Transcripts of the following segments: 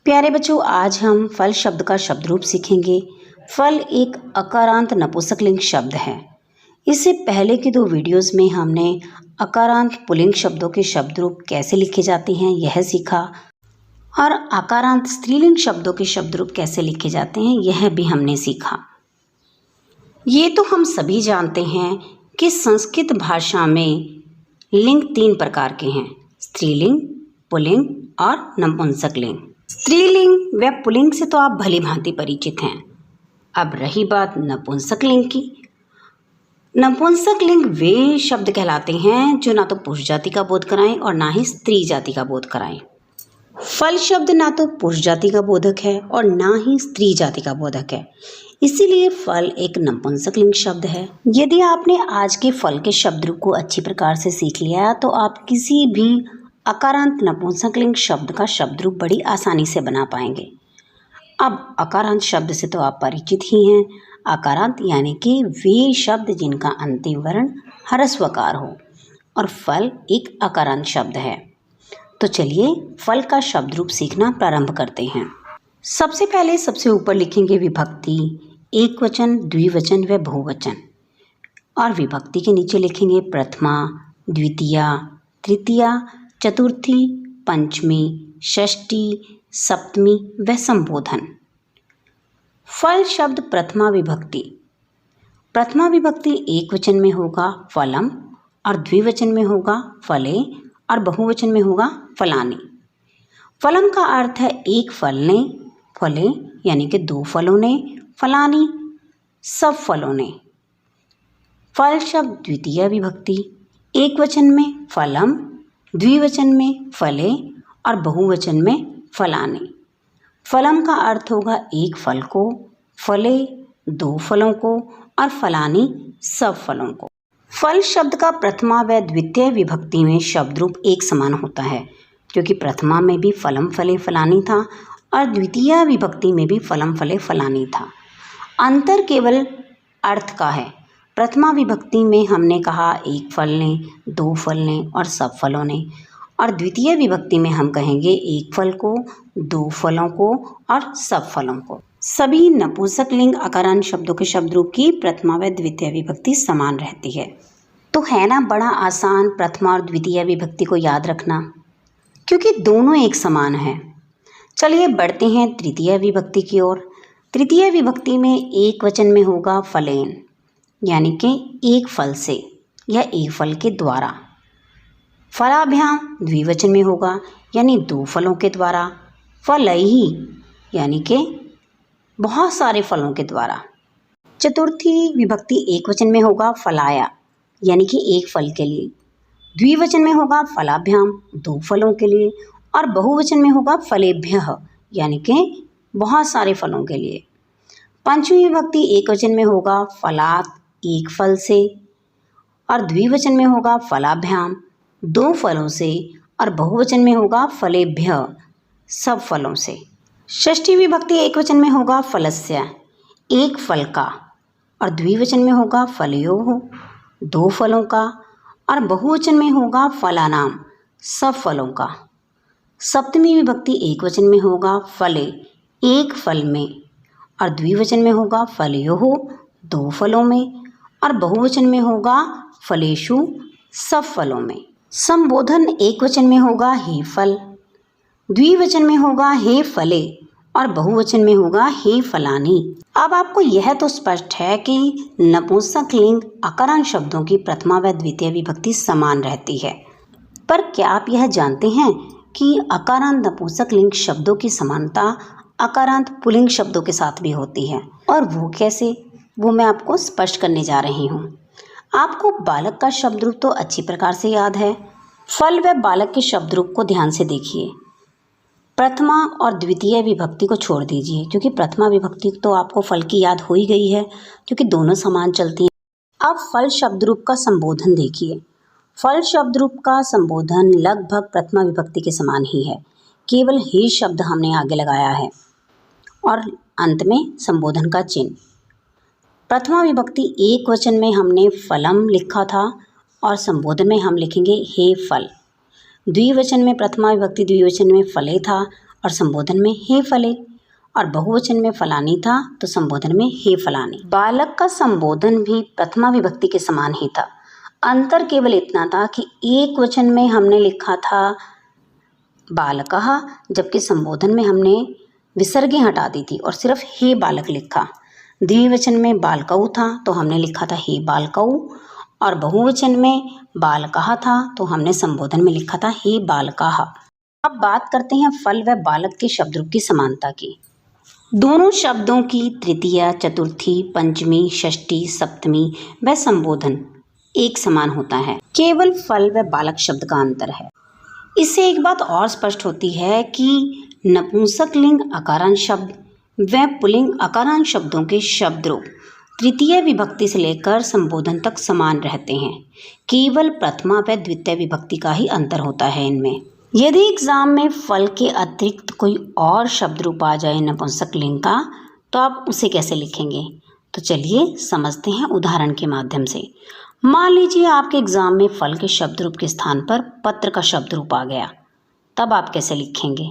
प्यारे बच्चों, आज हम फल शब्द का शब्द रूप सीखेंगे। फल एक अकारांत नपुंसकलिंग शब्द है। इससे पहले की 2 वीडियोस में हमने अकारांत पुल्लिंग शब्दों के शब्द रूप कैसे लिखे जाते हैं यह सीखा और अकारांत स्त्रीलिंग शब्दों के शब्द रूप कैसे लिखे जाते हैं यह भी हमने सीखा। ये तो हम सभी जानते हैं कि संस्कृत भाषा में लिंग 3 प्रकार के हैं, स्त्रीलिंग, पुल्लिंग और नपुंसकलिंग। स्त्रीलिंग व पुल्लिंग से तो आप भली भांति परिचित हैं। अब रही बात नपुंसकलिंग की। नपुंसकलिंग वे शब्द कहलाते हैं जो ना तो पुरुष जाति का बोध कराएं और ना ही स्त्री जाति का बोध कराएं। फल शब्द ना तो पुरुष जाति का बोधक है और ना ही स्त्री जाति का बोधक है, इसीलिए फल एक नपुंसकलिंग शब्द है। यदि आपने आज के फल के शब्द रूप को अच्छी प्रकार से सीख लिया तो आप किसी भी अकारांत नपुंसकलिंग शब्द का शब्द रूप बड़ी आसानी से बना पाएंगे। अब अकारांत शब्द से तो आप परिचित ही हैं। अकारांत यानी कि वे शब्द जिनका अंतिम वर्ण ह्रस्वकार हो, और फल एक अकारांत शब्द है। तो चलिए फल का शब्द रूप सीखना प्रारंभ करते हैं। सबसे पहले सबसे ऊपर लिखेंगे विभक्ति, एक वचन, द्विवचन व बहुवचन, और विभक्ति के नीचे लिखेंगे प्रथमा, द्वितीया, तृतीया, चतुर्थी, पंचमी, षष्ठी, सप्तमी व संबोधन। फल शब्द प्रथमा विभक्ति। प्रथमा विभक्ति एक वचन में होगा फलम, और द्विवचन में होगा फले, और बहुवचन में होगा फलानि। फलम का अर्थ है एक फल ने, फले यानी कि 2 फलों ने, फलानि सब फलों ने। फल शब्द द्वितीय विभक्ति, एक वचन में फलम, द्विवचन में फले और बहुवचन में फलानि। फलम का अर्थ होगा एक फल को, फले 2 फलों को और फलानि सब फलों को। फल शब्द का प्रथमा व द्वितीय विभक्ति में शब्द रूप एक समान होता है, क्योंकि प्रथमा में भी फलम फले फलानि था और द्वितीय विभक्ति में भी फलम फले फलानि था। अंतर केवल अर्थ का है। प्रथमा विभक्ति में हमने कहा एक फल ने, 2 फल ने और सब फलों ने, और द्वितीय विभक्ति में हम कहेंगे एक फल को, 2 फलों को और सब फलों को। सभी नपुंसकलिंग अकारांत शब्दों के शब्द रूप की प्रथमा व द्वितीय विभक्ति समान रहती है। तो है ना बड़ा आसान प्रथमा और द्वितीय विभक्ति को याद रखना, क्योंकि दोनों एक समान है। चलिए बढ़ते हैं तृतीय विभक्ति की ओर। तृतीय विभक्ति में एक वचन में होगा फलेन, यानी कि एक फल से या एक फल के द्वारा। फलाभ्याम द्विवचन में होगा, यानी 2 फलों के द्वारा। फलैहि यानी कि बहुत सारे फलों के द्वारा। चतुर्थी विभक्ति एक वचन में होगा फलाया, यानी कि एक फल के लिए। द्विवचन में होगा फलाभ्याम 2 फलों के लिए, और बहुवचन में होगा फलेभ्यः, यानी कि बहुत सारे फलों के लिए। पंचमी विभक्ति एक वचन में होगा फलात् एक फल से, और द्विवचन में होगा फलाभ्याम 2 फलों से, और बहुवचन में होगा फलेभ्यः सब फलों से। षष्ठी विभक्ति एक वचन में होगा फलस्य एक फल का, और द्विवचन में होगा फलयोः 2 फलों का, और बहुवचन में होगा फलानाम सब फलों का। सप्तमी विभक्ति एक वचन में होगा फले एक फल में, और द्विवचन में होगा फलयोः 2 फलों में, और बहुवचन में होगा फलेषु सब फलों में। संबोधन एक वचन में होगा हे फल, द्विवचन में होगा हे फले, और बहुवचन में होगा हे फलानि। अब आपको यह तो स्पष्ट है कि नपुंसकलिंग अकारांत शब्दों की प्रथमा व द्वितीय विभक्ति समान रहती है, पर क्या आप यह जानते हैं कि अकारांत नपुंसकलिंग शब्दों की समानता अकारांत पुल्लिंग शब्दों के साथ भी होती है? और वो कैसे, वो मैं आपको स्पष्ट करने जा रही हूँ। आपको बालक का शब्द रूप तो अच्छी प्रकार से याद है। फल व बालक के शब्द रूप को ध्यान से देखिए। प्रथमा और द्वितीय विभक्ति को छोड़ दीजिए, क्योंकि प्रथमा विभक्ति तो आपको फल की याद हो ही गई है, क्योंकि दोनों समान चलती हैं। अब फल शब्द रूप का संबोधन देखिए। फल शब्द रूप का संबोधन लगभग प्रथमा विभक्ति के समान ही है, केवल हे शब्द हमने आगे लगाया है और अंत में संबोधन का चिन्ह। प्रथमा विभक्ति एक वचन में हमने फलम लिखा था और संबोधन में हम लिखेंगे हे फल। द्विवचन में प्रथमा विभक्ति द्विवचन में फले था और संबोधन में हे फले, और बहुवचन में फलानी था तो संबोधन में हे फलानी। बालक का संबोधन भी प्रथमा विभक्ति के समान ही था। अंतर केवल इतना था कि एक वचन में हमने लिखा था बालकः, जबकि संबोधन में हमने विसर्गें हटा दी थी और सिर्फ हे बालक लिखा। द्विवचन में बालकौ था तो हमने लिखा था हे बालकौ, और बहुवचन में बालकः था तो हमने संबोधन में लिखा था हे बालकाः। अब बात करते हैं फल व बालक के शब्द रूप की समानता की। दोनों शब्दों की तृतीया, चतुर्थी, पंचमी, षष्ठी, सप्तमी व संबोधन एक समान होता है, केवल फल व बालक शब्द का अंतर है। इससे एक बात और स्पष्ट होती है कि नपुंसक लिंग अकारांत शब्द व पुल्लिंग अकारांत शब्दों के शब्द रूप तृतीय विभक्ति से लेकर संबोधन तक समान रहते हैं, केवल प्रथमा व द्वितीय विभक्ति का ही अंतर होता है इनमें। यदि एग्जाम में फल के अतिरिक्त कोई और शब्द रूप आ जाए नपुंसक लिंग का, तो आप उसे कैसे लिखेंगे? तो चलिए समझते हैं उदाहरण के माध्यम से। मान लीजिए आपके एग्जाम में फल के शब्द रूप के स्थान पर पत्र का शब्द रूप आ गया, तब आप कैसे लिखेंगे?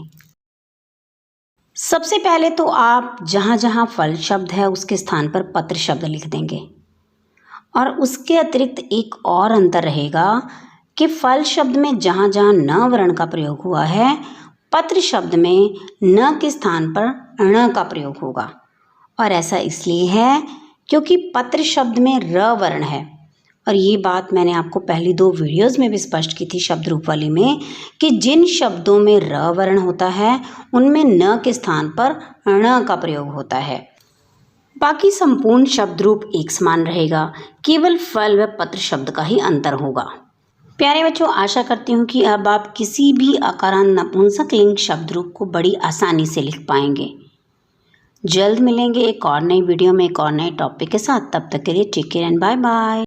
सबसे पहले तो आप जहाँ जहाँ फल शब्द है उसके स्थान पर पत्र शब्द लिख देंगे, और उसके अतिरिक्त एक और अंतर रहेगा कि फल शब्द में जहाँ जहाँ न वर्ण का प्रयोग हुआ है, पत्र शब्द में न के स्थान पर ण का प्रयोग होगा। और ऐसा इसलिए है क्योंकि पत्र शब्द में र वर्ण है, और ये बात मैंने आपको पहली 2 वीडियोज़ में भी स्पष्ट की थी शब्द रूप वाली में, कि जिन शब्दों में र वर्ण होता है उनमें न के स्थान पर ण का प्रयोग होता है। बाकी संपूर्ण शब्द रूप एक समान रहेगा, केवल फल व पत्र शब्द का ही अंतर होगा। प्यारे बच्चों, आशा करती हूँ कि अब आप किसी भी अकारांत नपुंसक लिंग शब्द रूप को बड़ी आसानी से लिख पाएंगे। जल्द मिलेंगे एक और नई वीडियो में एक और नए टॉपिक के साथ। तब तक के लिए take care and bye bye.